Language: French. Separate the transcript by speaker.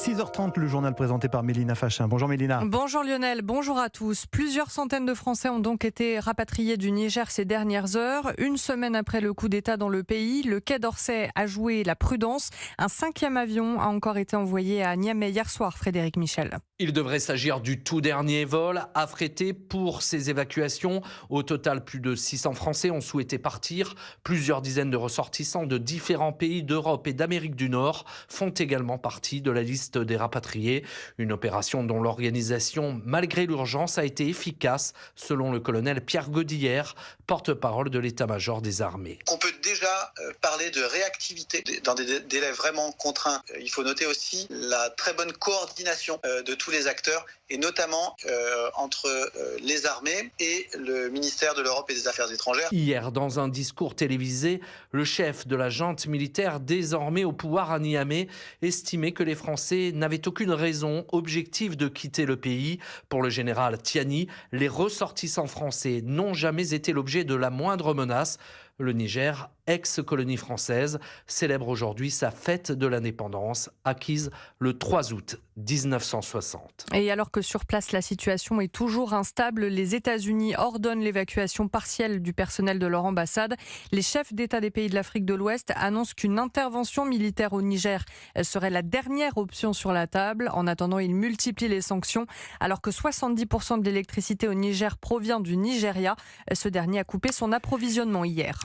Speaker 1: 6h30, le journal présenté par Mélina Fachin. Bonjour Mélina.
Speaker 2: Bonjour Lionel, bonjour à tous. Plusieurs centaines de Français ont donc été rapatriés du Niger ces dernières heures. Une semaine après le coup d'État dans le pays, le Quai d'Orsay a joué la prudence. Un 5e avion a encore été envoyé à Niamey hier soir, Frédéric Michel.
Speaker 3: Il devrait s'agir du tout dernier vol affrété pour ces évacuations. Au total, plus de 600 Français ont souhaité partir. Plusieurs dizaines de ressortissants de différents pays d'Europe et d'Amérique du Nord font également partie de la liste des rapatriés. Une opération dont l'organisation, malgré l'urgence, a été efficace, selon le colonel Pierre Godillère, porte-parole de l'état-major des armées.
Speaker 4: On peut déjà parler de réactivité dans des délais vraiment contraints. Il faut noter aussi la très bonne coordination de tous les acteurs, et notamment entre les armées et le ministère de l'Europe et des Affaires étrangères.
Speaker 3: Hier, dans un discours télévisé, le chef de la junte militaire, désormais au pouvoir à Niamey, estimait que les Français n'avaient aucune raison objective de quitter le pays. Pour le général Tiani, les ressortissants français n'ont jamais été l'objet de la moindre menace. Le Niger, ex-colonie française, célèbre aujourd'hui sa fête de l'indépendance, acquise le 3 août 1960.
Speaker 2: Et alors que sur place, la situation est toujours instable, les États-Unis ordonnent l'évacuation partielle du personnel de leur ambassade. Les chefs d'État des pays de l'Afrique de l'Ouest annoncent qu'une intervention militaire au Niger serait la dernière option sur la table. En attendant, ils multiplient les sanctions. Alors que 70% de l'électricité au Niger provient du Nigeria, ce dernier a coupé son approvisionnement hier.